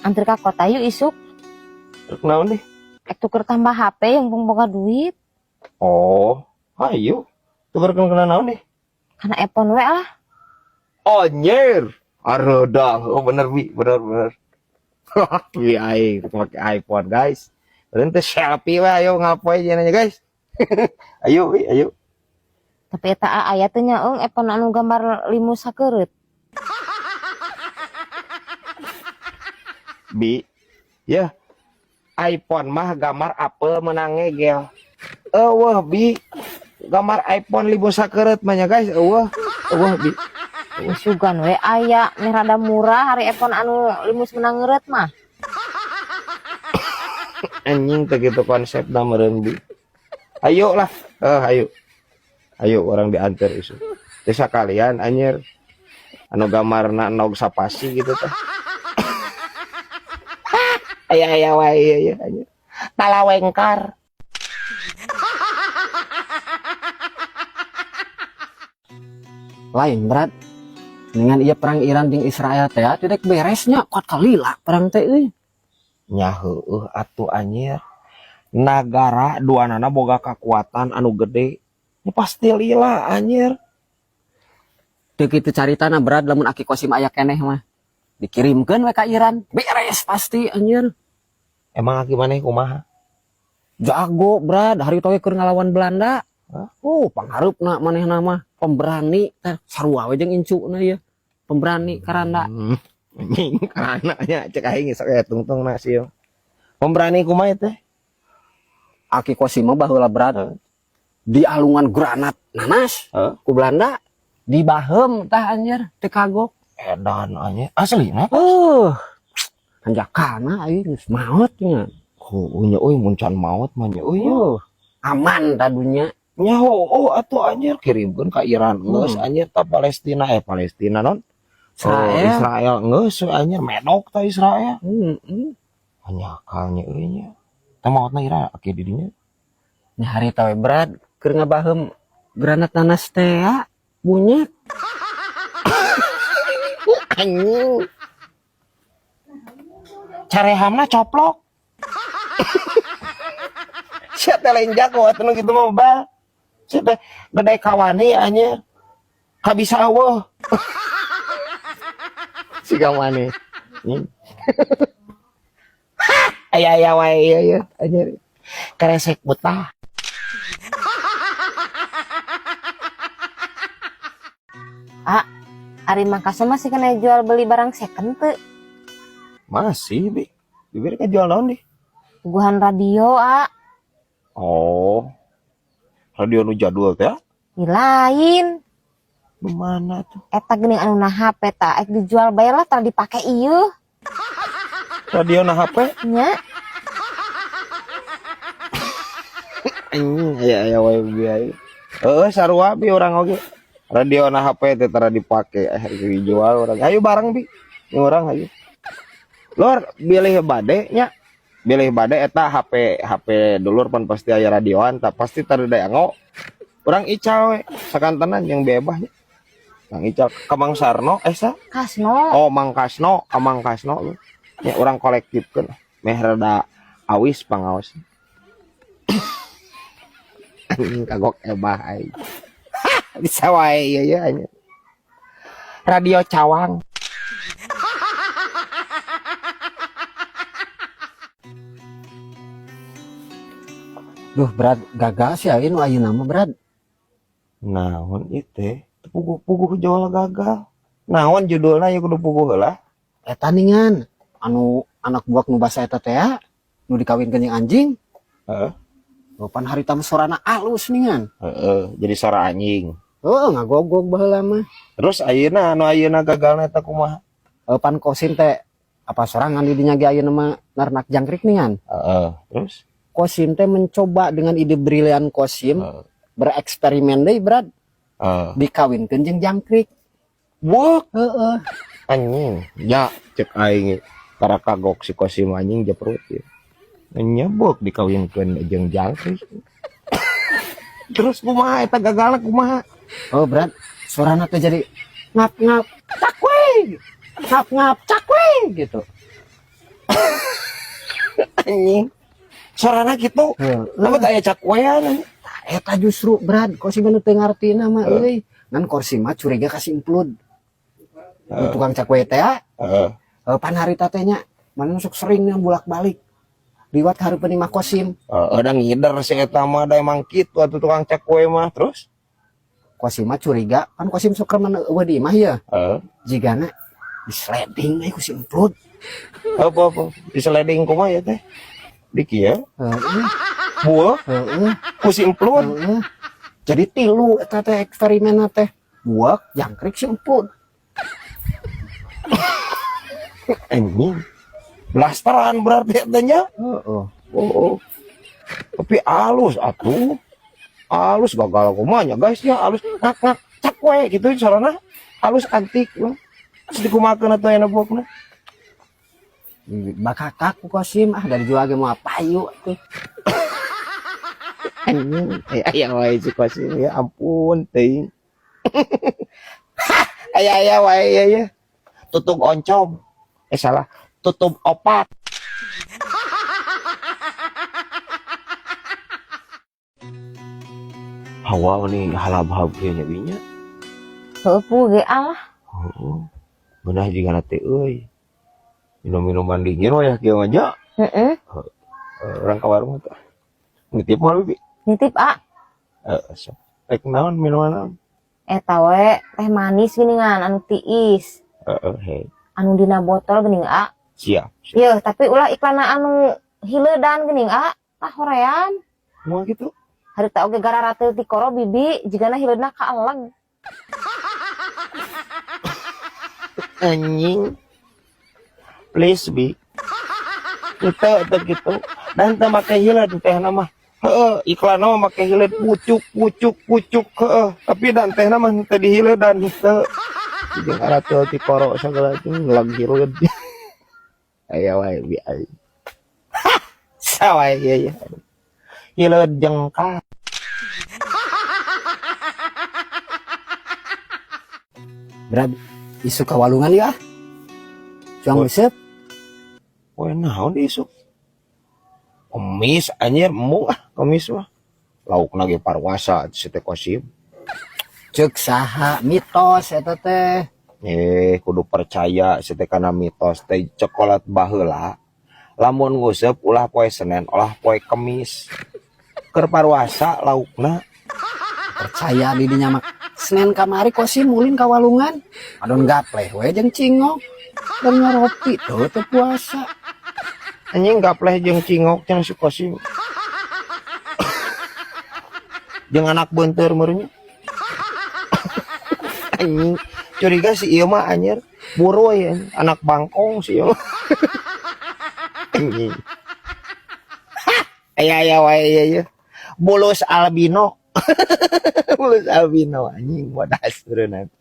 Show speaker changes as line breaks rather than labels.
Antri ka kota yuk isuk.
Truk naon nih?
Tuker tambah HP yang boga duit.
Oh, ayo. Tukerkeun kana naon nih?
Karena iPhone we lah.
Oh, nyer. Arodang. Oh, bener Bi, bener. Bi aing pakai iPhone, guys. Berhenti selfie we ayo ngapoe jenanya, guys. Ayo Bi, ayo.
Tapi eta aya teh nyaeung iPhone anu gambar limus sakeureut.
Bi, ya. iPhone mah gambar apel menang ngegel. Eueuh Bi. Gambar iPhone limus sakeureut mah nya, guys. Eueuh Bi.
Sugan we aya nih rada murah hari iPhone anu limus menang ngeureut mah.
Anjing teh gitu konsepna meureun Bi. Ayo lah. Ayo orang diantar isu. Teh sakalian anjir. Anu gambarna nog sapasi gitu teh. Aya wae ya anjir. Talawengkar.
Lain berat dengan ia perang Iran jeung Israel teh tidak beresnya kuat kali lah perang teh euy.
Nya heueuh atuh anjir. Nagara duanana boga kekuatan anu gede. Ini pasti lila anjir.
Teu kitu caritana berat lamun Aki Kosim aya keneh mah. Dikirimkeun we ka Iran, beres pasti anjir.
Emang aki maneh kumaha?
Jago berat hari teh keur ngalawan Belanda. Pangharepna manehna mah pemberani teh sarua we jeung incuna ieu. Pemberani karanda.
Anjing karana nya cek aing sok aya tungtungna sieun. Pemberani kumaha teh?
Aki Kosim mah baheula berat. Di alungan granat nanas ku Belanda dibahem tah anjir teu kagok.
Edan anjir. Aslina?
Hanjakana ieu geus maot nya.
Nya euy mun can maot mah nya euy.
Aman tadunya.
Nyaho atuh anjir kirimkeun ka Iran geus anjir ta Palestina non? Israel geus anjir medok ta Israel. Hanya kalnya euy nya. Tah maotna Iran ake di dinya.
Nya hari teh berat keur ngabaheum granat nanas teh bunyek.
Anjing. Carehamna coplok. Sia teh lain jago atuh kitu mah bal. Sia teh gede kawani anjir. Kabisa eueuh. Si kawani. Aya wae ieu anjir. Karesek butah.
Ari Makassar masih kena jual beli barang second teu?
Masih Bi. Bibir ka jual naon nih?
Puguhan radio
Oh. Radio nu jadul teh?
lain.
Di mana tuh?
Eta geuning anu na HP tah ek dijual bae lah tara dipake ieu.
Radio na HP?
Nya.
Anjing aya wae biaya. Sarua Bi orang oge. Radio na HP teh tara dipake dijual orang. Ayo bareng Bi. Ini orang ayo. Lor bilih bade nya. Bilih bade eta HP dulur pan pasti aya radioan tah pasti tara daya ngo. Urang ical we sakantenan yang bebas nya. Mang ical ka Mang Sarno sa?
Kasno.
Oh Mang Kasno, Mang Kasno. Ya urang kolektifkeun. Meh rada awis pangaos. Anjing kagok ebah aing. Bisa wae ieu nya. Radio Cawang.
Duh berat gagal sih anu ayeuna mah berat.
Naon ieu teh? Puguh jual gagal. Naon judulna ieu kudu puguh heula?
Eta ningan anu anak buak nu basa eta teh nu dikawinkeun jeung anjing.
Heeh.
Pan harita sorana alus ningan.
Jadi suara anjing.
Ngagogog baheula mah.
Terus ayeuna anu ayeuna gagalna eta kumaha?
Pan Kosim teh apa sorangan di dinya ge ayeuna mah narnak jangkrik ningan.
Terus
Kosim teh mencoba dengan ide brilian Kosim bereksperimen deui berat. Dikawinkeun jeung jangkrik.
Wah, anjing. Ya cek aing para kagok si Kosim anjing jeprut ya. Nyebok dikawinkeun jeung jangkrik. Terus kumaha eta gagalna kumaha?
Berat suarana teh jadi ngap-ngap cakwe. Ngap-ngap cakwe gitu.
Anjing. Sorana gitu. Nama aya cakwean anjing.
Eta justru Brad Kosim nu teu ngarti nama euy. Ngan Kosim mah curiga ka Simplud. Tukang cakwe teh
Heeh.
pan harita teh nya mana sok sering nya bolak-balik. Liwat hareupeun Imah Kosim.
Ada ngider si eta mah da emang kitu atuh tukang cakwe mah terus.
Kosim mah curiga kan Kosim sok remen eueuh di imah ya.
Heeh.
Jigana di sliding we ku Simplud.
Apa di sliding kumaha ya teh? Di kieu.
Heeh.
Buah
Heeh.
ku Simplud.
Heeh. Jadi tilu eta teh eksperimen teh. Buak jangkrik Simplud.
Anjing. Blasteran berarti etanya.
Heeh.
Oh. Tapi halus atuh. Halus gagal kumanya guys ya halus ngak cakwe gitu sarana halus antik lah. Terus dikumakeun atuh aya bokna.
Bakakak ku Kosim dari jual ge mau payu tuh.
Anjing aya wae si Kosim ya ampun teuing. Aya wae ya. Tutup oncom. Salah. Tutup opat. Hawa nih halab-halab nya binya.
Heuh puge Allah.
Heeh. Beunah jigana teh euy. Minum-minuman dingin we ya kieu mah nya.
Heeh.
Orang ka warung teh. Nitip mah Bibi.
Nitip A.
Sok. Rek naon minuman naon?
Eta we teh manis geuningan anu tiis.
He.
Anu dina botol geuning A.
Siap.
Yeuh, tapi ulah iklanna anu hileudan geuning A. Tah horean.
Moal gitu.
Harita oge gara teu ti koro bibi jigana hileudna kaaleg.
Anjing. Please Bi. Kita gitu. Dan teh make hileud teh nama. Heeh, iklan mah make hileud pucuk. Heeh. Tapi dan teh nama teh dihileuddan teu. Jeung aratul ti koro sagala jeung lag hileud. Aya wae Bi ai. Sawae ya. Hileud jengkal.
Brad isu kawalungan ya. Cuang besep.
Wah, naon isuk? Komis anjir emu komis mah. Laukna ge parwasa si teh Kosim.
Ceuk saha mitos eta teh.
Kudu percaya si teh kana mitos teh cokolat baheula. Lamun nguseup ulah poe Senen, ulah poe Kemis. Keur parwasa laukna.
Percaya di dinya mah Senin kamari Kosim mulin kawalungan. Adon gapleh we jeung cingok. Dan ngaropi tuh teu puasa.
Anjing gapleh jeung cingok cenah si Kosim. Jeung anak beunteur meureunnya. Anjing curiga si ieu mah anjir buru ya anak bangkong si ieu. Anjing. Aya wae ya. Bulus albino. Bulus albino anjing bodas beuneuh.